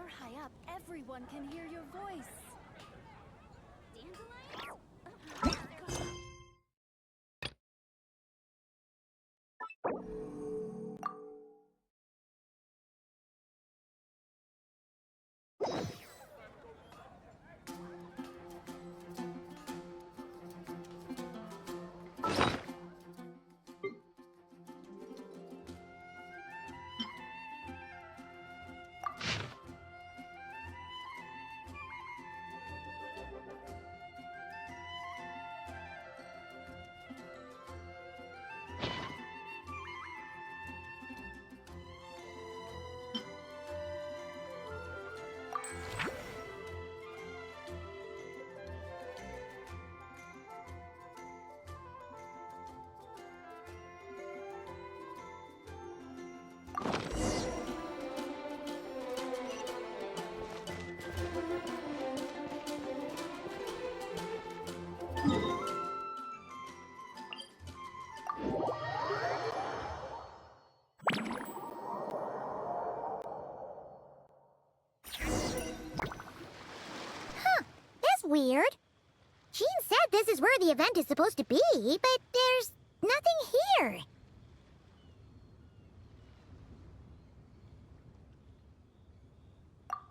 you're high up, everyone can hear your voice. Weird. Jean said this is where the event is supposed to be, but there's nothing here.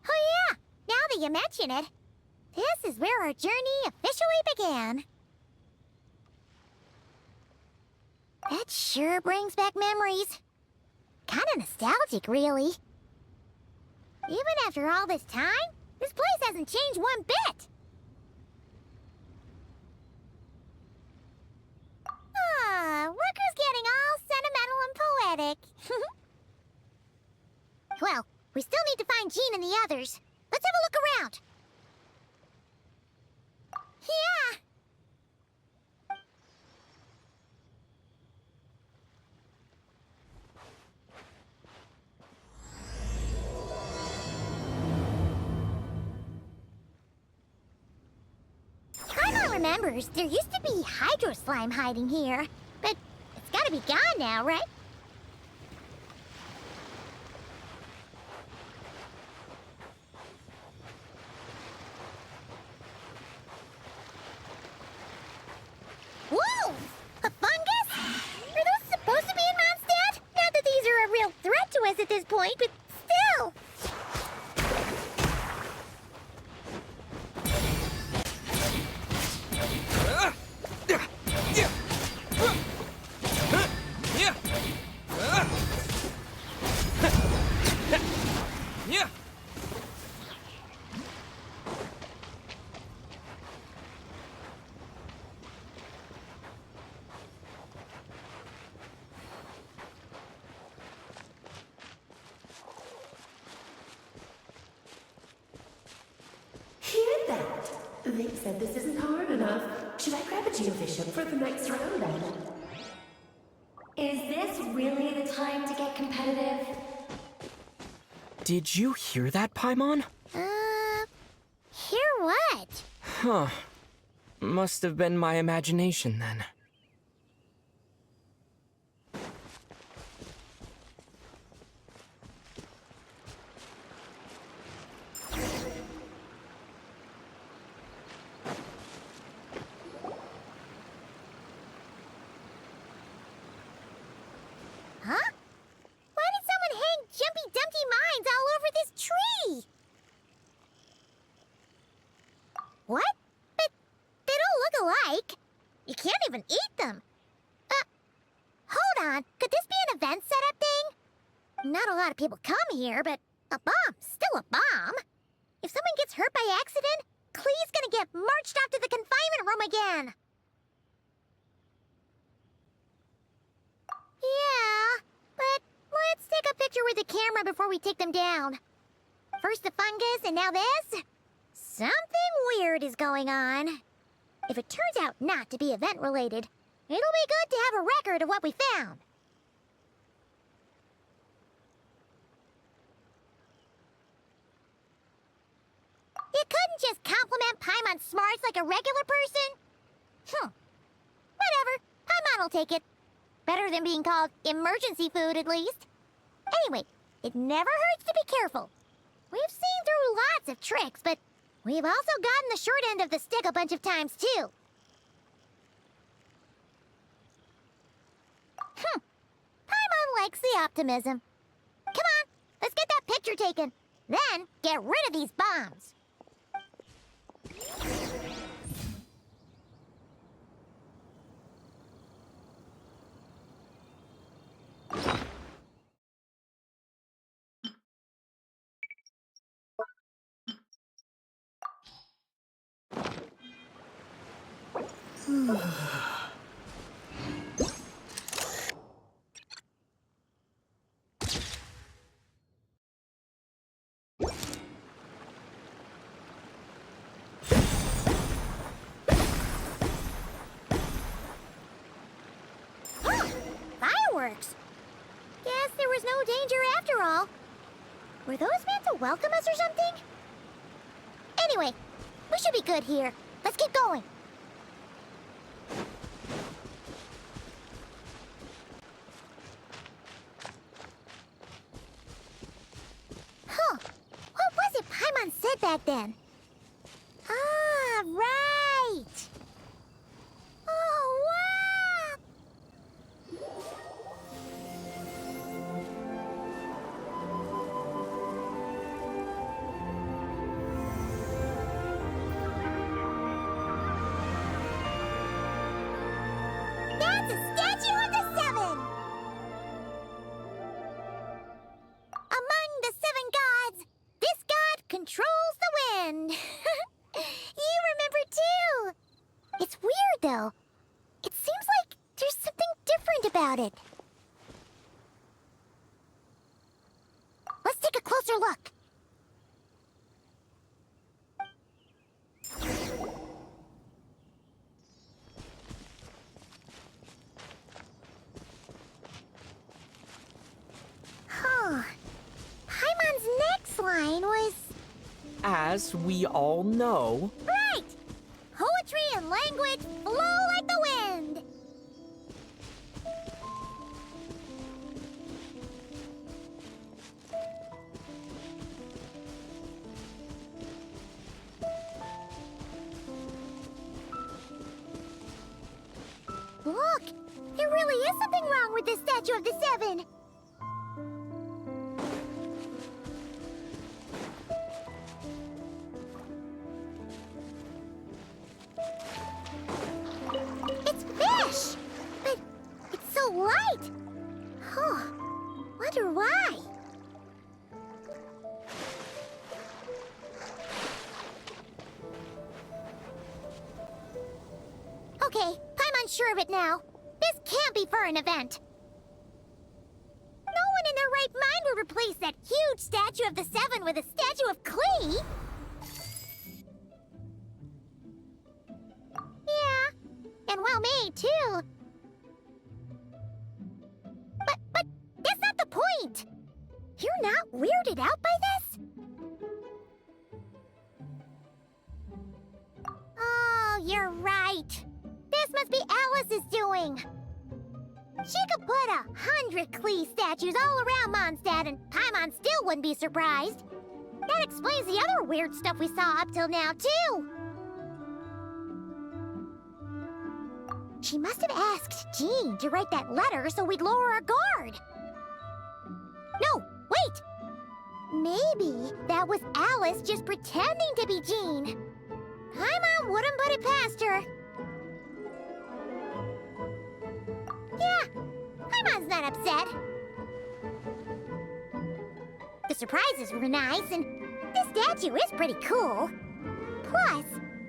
Oh yeah, now that you mention it, this is where our journey officially began. That sure brings back memories. Kinda nostalgic, really. Even after all this time, this place hasn't changed one bit. Look who's getting all sentimental and poetic. Well, we still need to find Jean and the others. Let's have a look around. Yeah. Paimon remembers there used to be hydro slime hiding here, but it's gotta be gone now, right? Whoa! A fungus? Are those supposed to be in Mondstadt? Not that these are a real threat to us at this point, but still! They said this isn't hard enough. Should I grab a geobishop for the next round then? Is this really the time to get competitive? Did you hear that, Paimon? Hear what? Huh. Must have been my imagination then. Huh? Why did someone hang Jumpy Dumpty mines all over this tree? What? But they don't look alike. You can't even eat them. Hold on. Could this be an event setup thing? Not a lot of people come here, but a bomb's still a bomb. If someone gets hurt by accident, Klee's gonna get marched off to the confinement room again. Yeah, but let's take a picture with the camera before we take them down. First the fungus, and now this? Something weird is going on. If it turns out not to be event-related, it'll be good to have a record of what we found. You couldn't just compliment Paimon's smarts like a regular person? Whatever. Paimon will take it. Better than being called emergency food, at least. Anyway, it never hurts to be careful. We've seen through lots of tricks, but we've also gotten the short end of the stick a bunch of times, too. Paimon likes the optimism. Come on, let's get that picture taken. Then, get rid of these bombs. Fireworks! Guess there was no danger after all. Were those meant to welcome us or something? Anyway, we should be good here. Let's keep going. Huh. What was it Paimon said back then? Ah, right! Oh, wow! That's a statue of the seven! Among the seven gods, this god controls the wind. You remember too. It's weird though. It seems like there's something different about it. Let's take a closer look. Huh. Paimon's next line was... As we all know, Right! Poetry and language flow like the wind! Look! There really is something wrong with this statue of the seven! It's fish! But it's so light! Huh. Wonder why? Okay, Paimon's sure of it now. This can't be for an event. No one in their right mind would replace that huge statue of the seven with a statue of Klee! Yeah, and well made, too. But that's not the point! You're not weirded out by this? Oh, you're right. This must be Alice's doing. She could put 100 Klee statues all around Mondstadt and Paimon still wouldn't be surprised. That explains the other weird stuff we saw up till now, too. She must have asked Jean to write that letter so we'd lower our guard. No, wait! Maybe that was Alice just pretending to be Jean. Paimon wouldn't put it past her. Yeah, Paimon's not upset. The surprises were nice, and this statue is pretty cool. Plus,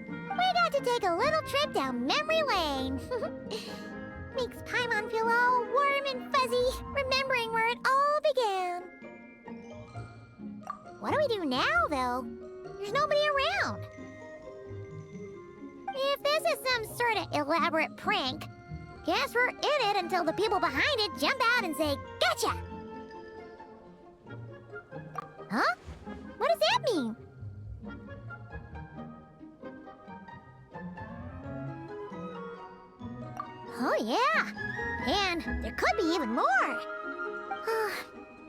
we got to take a little trip down memory lane. Makes Paimon feel all warm and fuzzy, remembering where it all began. What do we do now, though? There's nobody around. If this is some sort of elaborate prank, guess we're in it until the people behind it jump out and say, "Gotcha!" Huh? What does that mean? Oh, yeah. And there could be even more.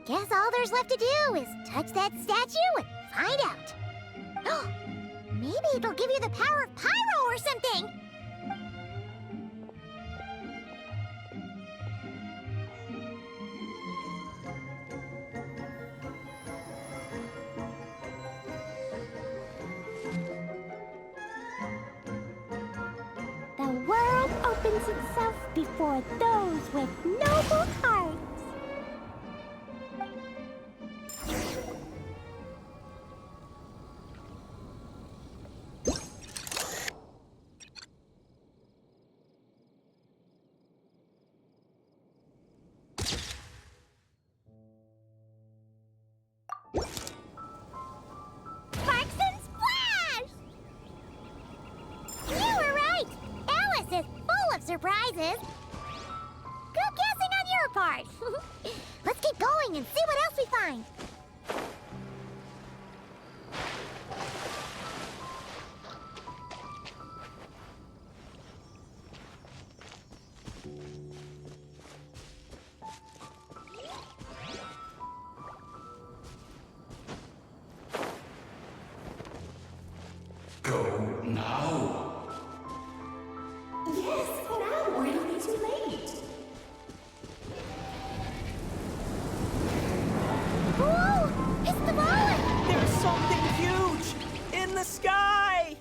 Guess all there's left to do is touch that statue and find out. Maybe it'll give you the power of pyro or something! The world opens itself before those with noble hearts. Sparks and splash! You were right! Alice is full of surprises! Good guessing on your part! Let's keep going and see what else we find! Go now. Yes, now, or it'll be too late. Whoa! It's the ball! There's something huge in the sky!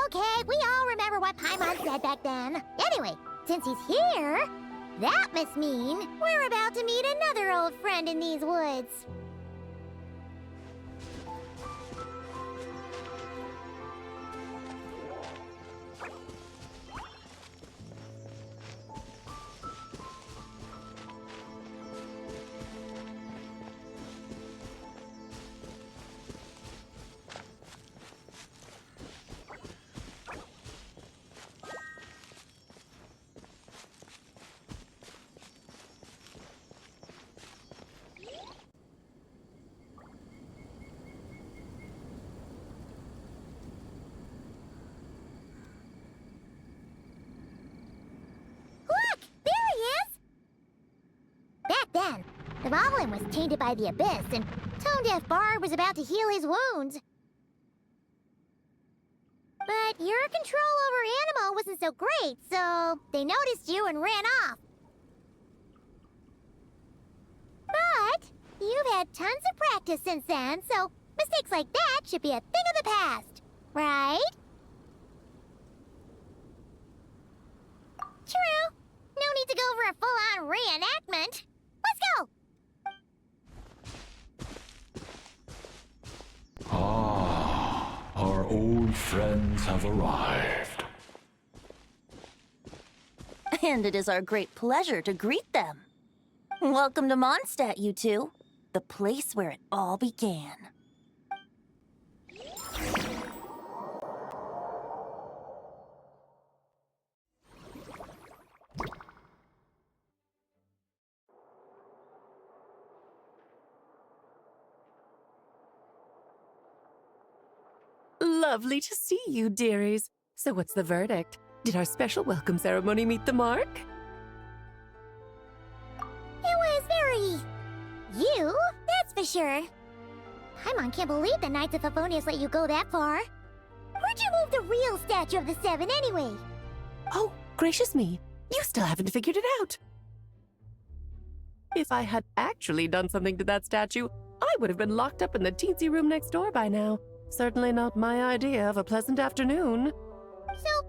Okay, we all remember what Paimon said back then. Anyway, since he's here, that must mean we're about to meet another old friend in these woods. Look! There he is! Back then, the Ballin was tainted by the Abyss, and Tone-Deaf Bard was about to heal his wounds. But your control over Animo wasn't so great, so they noticed you and ran off. But you've had tons of practice since then, so mistakes like that should be a thing of the past, right? True. No need to go for a full-on reenactment. Let's go! Ah, our old friends have arrived. And it is our great pleasure to greet them. Welcome to Mondstadt, you two. The place where it all began. Lovely to see you, dearies. So what's the verdict? Did our special welcome ceremony meet the mark? It was very... you, that's for sure. Paimon can't believe the Knights of Favonius let you go that far. Where'd you move the real statue of the Seven anyway? Oh, gracious me. You still haven't figured it out. If I had actually done something to that statue, I would have been locked up in the teensy room next door by now. Certainly not my idea of a pleasant afternoon. So,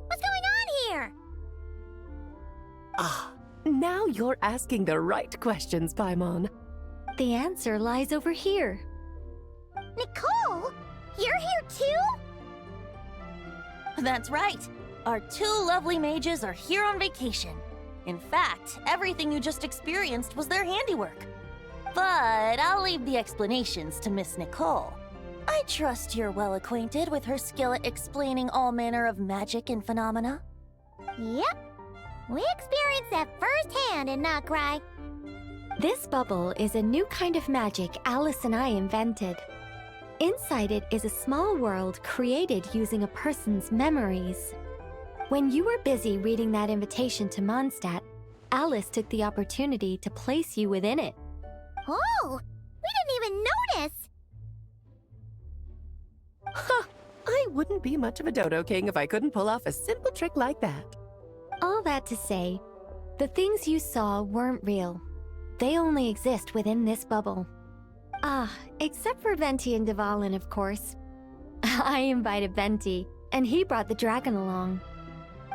what's going on here? Ah, now you're asking the right questions, Paimon. The answer lies over here. Nicole? You're here too? That's right. Our two lovely mages are here on vacation. In fact, everything you just experienced was their handiwork. But I'll leave the explanations to Miss Nicole. I trust you're well acquainted with her skill at explaining all manner of magic and phenomena. Yep. We experienced that firsthand in Knockcry. This bubble is a new kind of magic Alice and I invented. Inside it is a small world created using a person's memories. When you were busy reading that invitation to Mondstadt, Alice took the opportunity to place you within it. Oh, we didn't even notice. Huh, I wouldn't be much of a Dodo King if I couldn't pull off a simple trick like that. All that to say, the things you saw weren't real. They only exist within this bubble. Ah, except for Venti and Dvalin, of course. I invited Venti, and he brought the dragon along.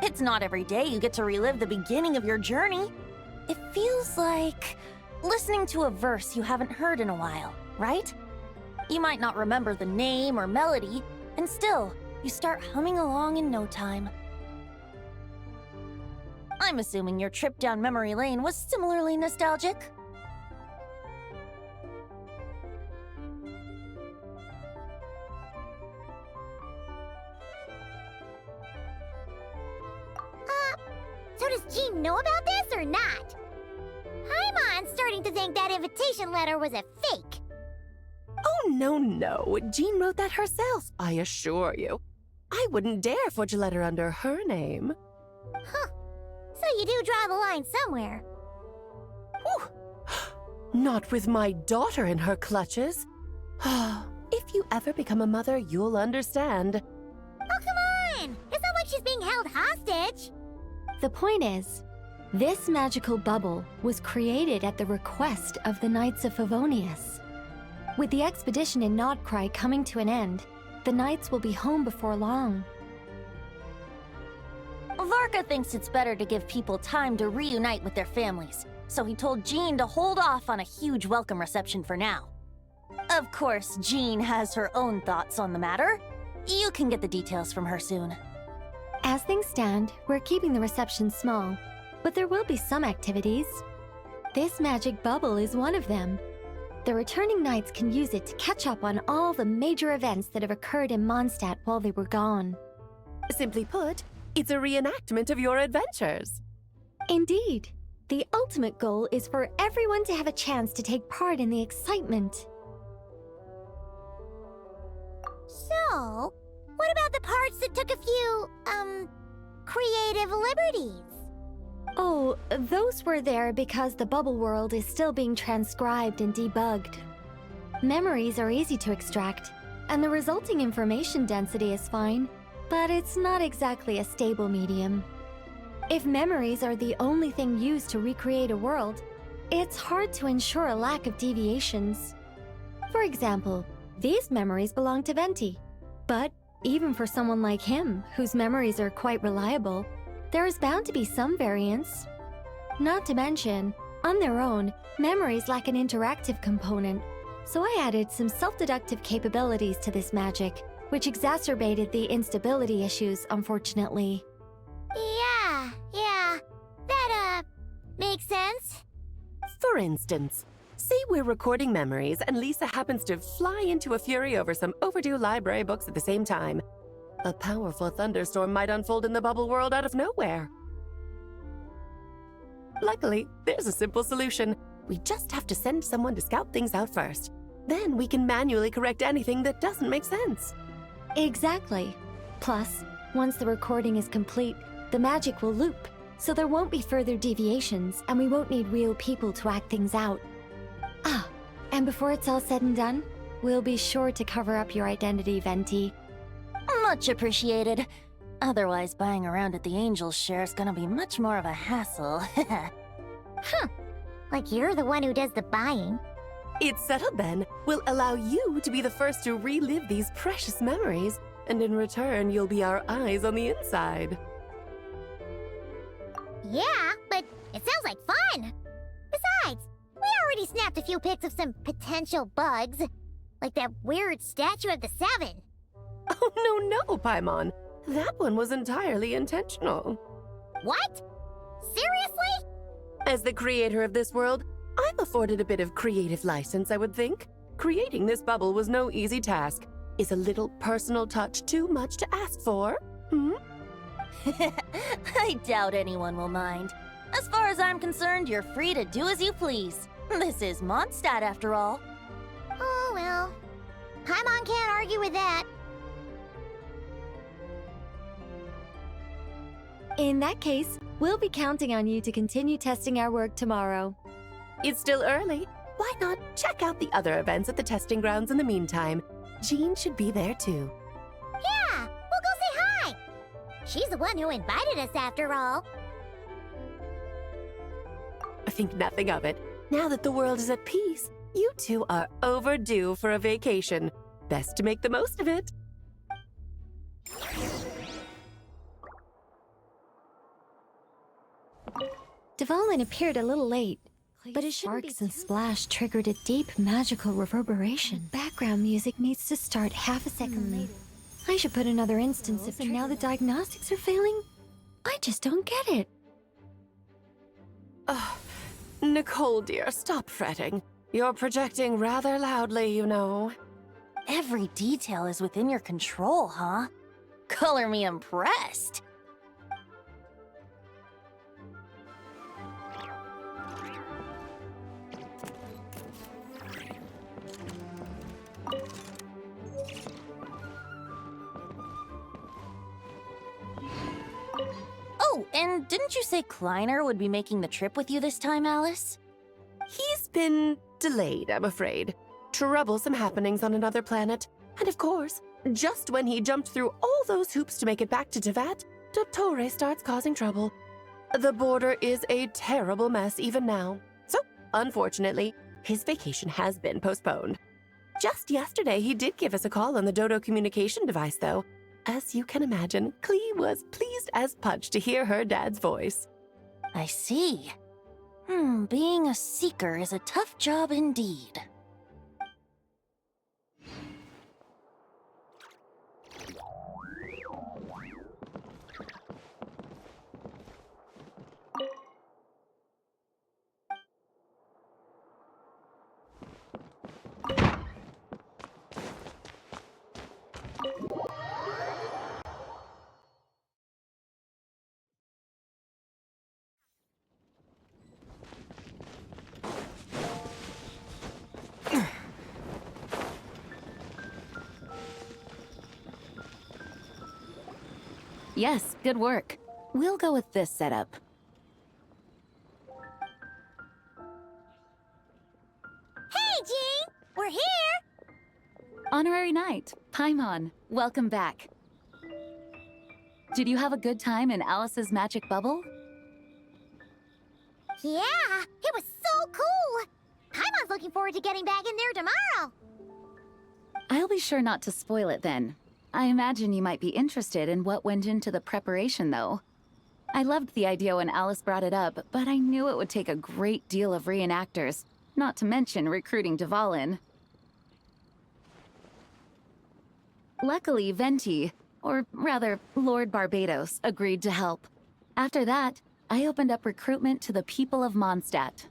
It's not every day you get to relive the beginning of your journey. It feels like listening to a verse you haven't heard in a while, right? You might not remember the name or melody, and still, you start humming along in no time. I'm assuming your trip down memory lane was similarly nostalgic. So does Jean know about this or not? Paimon's starting to think that invitation letter was a fake. Oh, no. Jean wrote that herself, I assure you. I wouldn't dare forge a letter under her name. Huh. So you do draw the line somewhere. Whew. Not with my daughter in her clutches. If you ever become a mother, you'll understand. Oh, come on! It's not like she's being held hostage. The point is, this magical bubble was created at the request of the Knights of Favonius. With the expedition in Nodcry coming to an end, the Knights will be home before long. Varka thinks it's better to give people time to reunite with their families, so he told Jean to hold off on a huge welcome reception for now. Of course, Jean has her own thoughts on the matter. You can get the details from her soon. As things stand, we're keeping the reception small, but there will be some activities. This magic bubble is one of them. The returning knights can use it to catch up on all the major events that have occurred in Mondstadt while they were gone. Simply put, it's a reenactment of your adventures. Indeed. The ultimate goal is for everyone to have a chance to take part in the excitement. So, what about the parts that took a few, creative liberties? Oh, those were there because the bubble world is still being transcribed and debugged. Memories are easy to extract, and the resulting information density is fine, but it's not exactly a stable medium. If memories are the only thing used to recreate a world, it's hard to ensure a lack of deviations. For example, these memories belong to Venti, but even for someone like him, whose memories are quite reliable, there is bound to be some variance. Not to mention, on their own, memories lack an interactive component, so I added some self-deductive capabilities to this magic, which exacerbated the instability issues, unfortunately. Yeah. That, makes sense. For instance, say we're recording memories and Lisa happens to fly into a fury over some overdue library books at the same time. A powerful thunderstorm might unfold in the bubble world out of nowhere. Luckily, there's a simple solution. We just have to send someone to scout things out first. Then we can manually correct anything that doesn't make sense. Exactly. Plus, once the recording is complete, the magic will loop, so there won't be further deviations, and we won't need real people to act things out. Ah, and before it's all said and done, we'll be sure to cover up your identity, Venti. Much appreciated. Otherwise, buying around at the Angels share is gonna be much more of a hassle. Like you're the one who does the buying. It's settled then. We'll allow you to be the first to relive these precious memories, and in return, you'll be our eyes on the inside. Yeah, but it sounds like fun. Besides, we already snapped a few pics of some potential bugs. Like that weird statue of the Seven. Oh, no, Paimon. That one was entirely intentional. What? Seriously? As the creator of this world, I'm afforded a bit of creative license, I would think. Creating this bubble was no easy task. Is a little personal touch too much to ask for? I doubt anyone will mind. As far as I'm concerned, you're free to do as you please. This is Mondstadt, after all. Oh, well. Paimon can't argue with that. In that case, we'll be counting on you to continue testing our work tomorrow. It's still early. why not check out the other events at the testing grounds in the meantime? Jean should be there too. Yeah, we'll go say hi. She's the one who invited us after all. Think nothing of it. Now that the world is at peace, you two are overdue for a vacation. Best to make the most of it. Dvalin appeared a little late, but his sparks and splash triggered a deep magical reverberation. Background music needs to start half a second later. I should put another instance of and now the diagnostics are failing? I just don't get it. Nicole, dear, stop fretting. You're projecting rather loudly, you know. Every detail is within your control, huh? Color me impressed. Oh, and didn't you say Kleiner would be making the trip with you this time, Alice? He's been delayed, I'm afraid. Troublesome happenings on another planet. And of course, just when he jumped through all those hoops to make it back to Tevat, Dottore starts causing trouble. The border is a terrible mess even now. So, unfortunately, his vacation has been postponed. Just yesterday, he did give us a call on the Dodo communication device, though. As you can imagine, Klee was pleased as punch to hear her dad's voice. I see. Being a seeker is a tough job indeed. Yes, good work. We'll go with this setup. Hey, Jean! We're here! Honorary Knight, Paimon, welcome back. Did you have a good time in Alice's magic bubble? Yeah, it was so cool! Paimon's looking forward to getting back in there tomorrow! I'll be sure not to spoil it then. I imagine you might be interested in what went into the preparation, though. I loved the idea when Alice brought it up, but I knew it would take a great deal of reenactors, not to mention recruiting Dvalin. Luckily, Venti, or rather, Lord Barbados, agreed to help. After that, I opened up recruitment to the people of Mondstadt.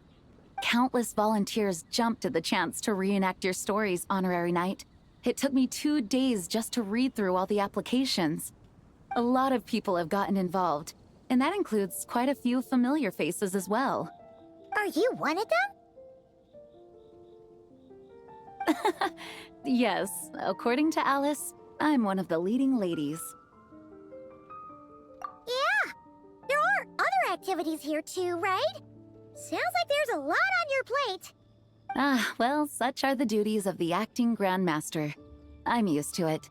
Countless volunteers jumped at the chance to reenact your stories, Honorary Knight. It took me 2 days just to read through all the applications. A lot of people have gotten involved, and that includes quite a few familiar faces as well. Are you one of them? Yes, according to Alice, I'm one of the leading ladies. Yeah, there are other activities here too, right? Sounds like there's a lot on your plate. Ah, well, such are the duties of the acting Grandmaster. I'm used to it.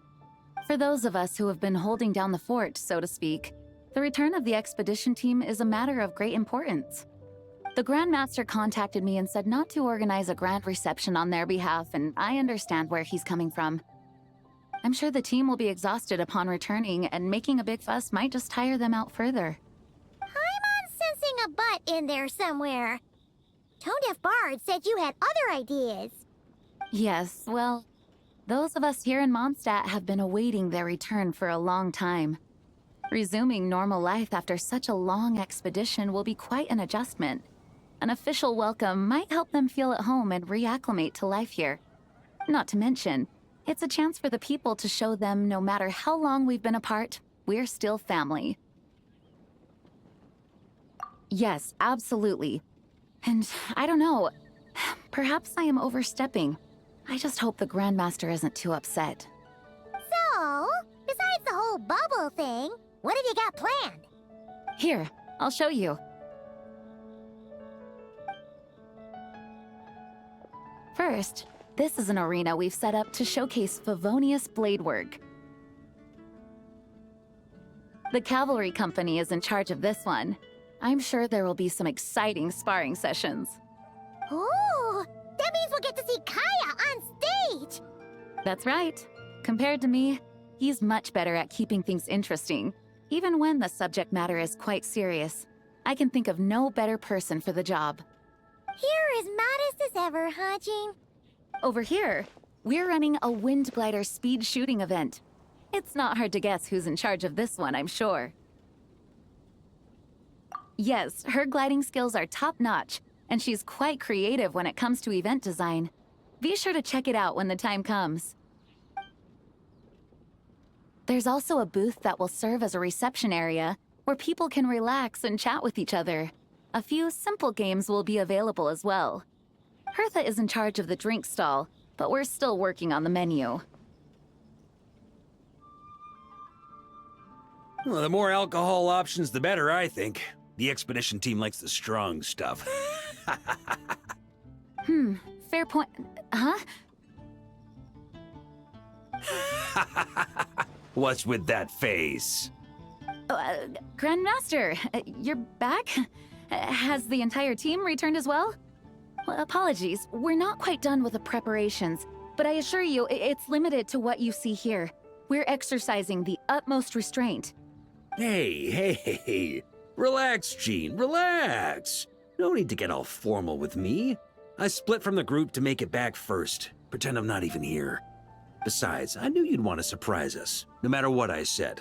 For those of us who have been holding down the fort, so to speak, the return of the expedition team is a matter of great importance. The Grandmaster contacted me and said not to organize a grand reception on their behalf, and I understand where he's coming from. I'm sure the team will be exhausted upon returning, and making a big fuss might just tire them out further. I'm sensing a butt in there somewhere. Tone-deaf Bard said you had other ideas. Yes, well, those of us here in Mondstadt have been awaiting their return for a long time. Resuming normal life after such a long expedition will be quite an adjustment. An official welcome might help them feel at home and reacclimate to life here. Not to mention, it's a chance for the people to show them no matter how long we've been apart, we're still family. Yes, absolutely. And I don't know, perhaps I am overstepping. I just hope the Grandmaster isn't too upset. So, besides the whole bubble thing, what have you got planned? Here, I'll show you. First, this is an arena we've set up to showcase Favonius blade work. The cavalry company is in charge of this one. I'm sure there will be some exciting sparring sessions. Ooh, that means we'll get to see Kaya on stage! That's right. Compared to me, he's much better at keeping things interesting, even when the subject matter is quite serious. I can think of no better person for the job. You're as modest as ever, huh, Jean? Over here, we're running a wind glider speed shooting event. It's not hard to guess who's in charge of this one, I'm sure. Yes, her gliding skills are top-notch, and she's quite creative when it comes to event design. Be sure to check it out when the time comes. There's also a booth that will serve as a reception area where people can relax and chat with each other. A few simple games will be available as well. Hertha is in charge of the drink stall, but we're still working on the menu. Well, the more alcohol options, the better, I think. The expedition team likes the strong stuff. Fair point. Huh? What's with that face? Grandmaster, you're back? Has the entire team returned as well? Well, apologies, we're not quite done with the preparations, but I assure you, it's limited to what you see here. We're exercising the utmost restraint. Hey. Relax, Jean, relax. No need to get all formal with me. I split from the group to make it back first. Pretend I'm not even here. Besides, I knew you'd want to surprise us, no matter what I said.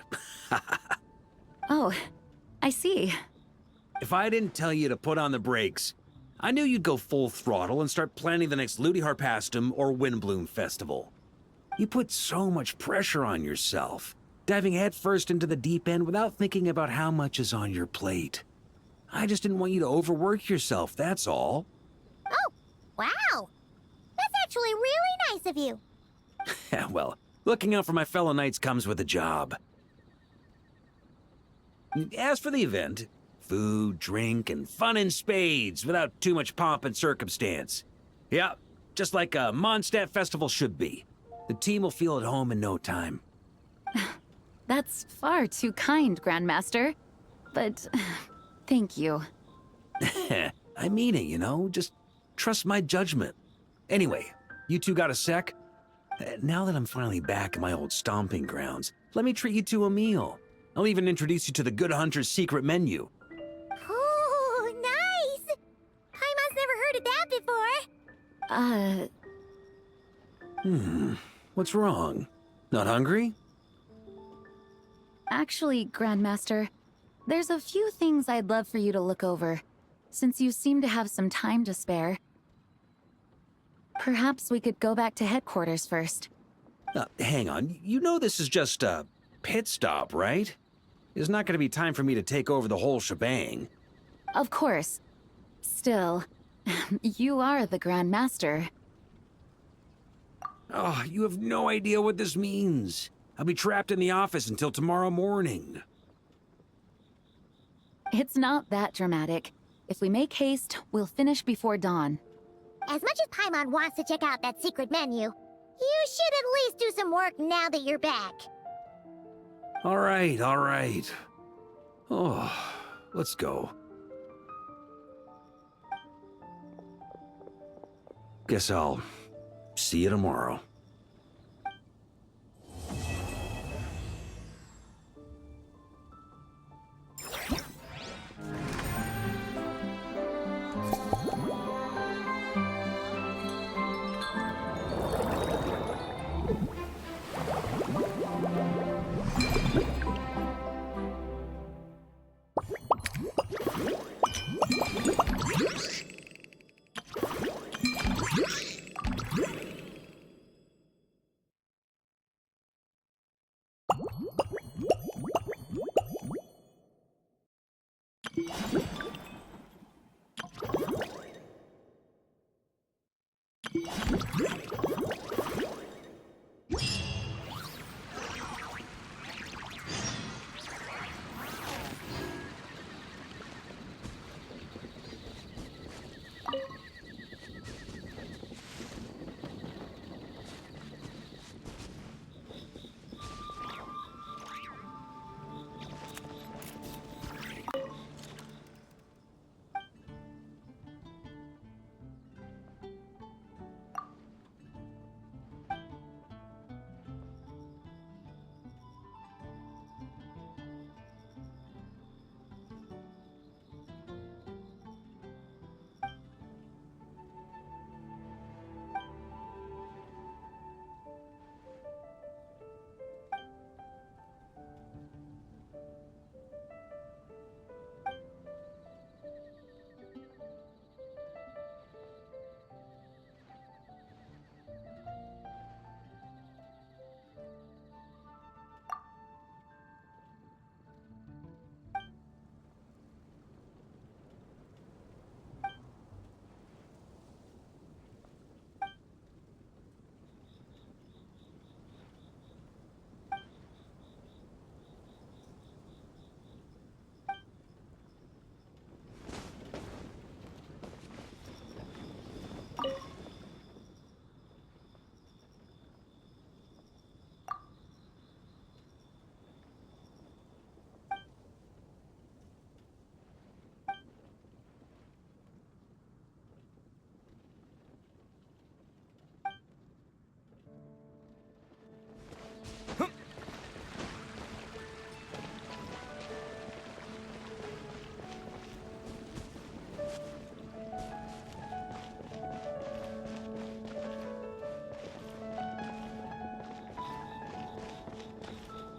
Oh, I see. If I didn't tell you to put on the brakes, I knew you'd go full throttle and start planning the next Ludi Harpastum or Windbloom Festival. You put so much pressure on yourself, diving headfirst into the deep end without thinking about how much is on your plate. I just didn't want you to overwork yourself, that's all. Oh, wow! That's actually really nice of you. Yeah, well, looking out for my fellow knights comes with a job. As for the event, food, drink, and fun in spades without too much pomp and circumstance. Yeah, just like a Mondstadt festival should be. The team will feel at home in no time. That's far too kind, Grandmaster. But thank you. I mean it, you know? Just trust my judgment. Anyway, you two got a sec? Now that I'm finally back in my old stomping grounds, let me treat you to a meal. I'll even introduce you to the Good Hunter's secret menu. Ooh, nice! Paimon's never heard of that before. What's wrong? Not hungry? Actually, Grandmaster, there's a few things I'd love for you to look over, since you seem to have some time to spare. Perhaps we could go back to headquarters first. Hang on. You know this is just a pit stop, right? There's not going to be time for me to take over the whole shebang. Of course. Still, you are the Grandmaster. Oh, you have no idea what this means. I'll be trapped in the office until tomorrow morning. It's not that dramatic. If we make haste, we'll finish before dawn. As much as Paimon wants to check out that secret menu, you should at least do some work now that you're back. All right. Oh, let's go. Guess I'll see you tomorrow.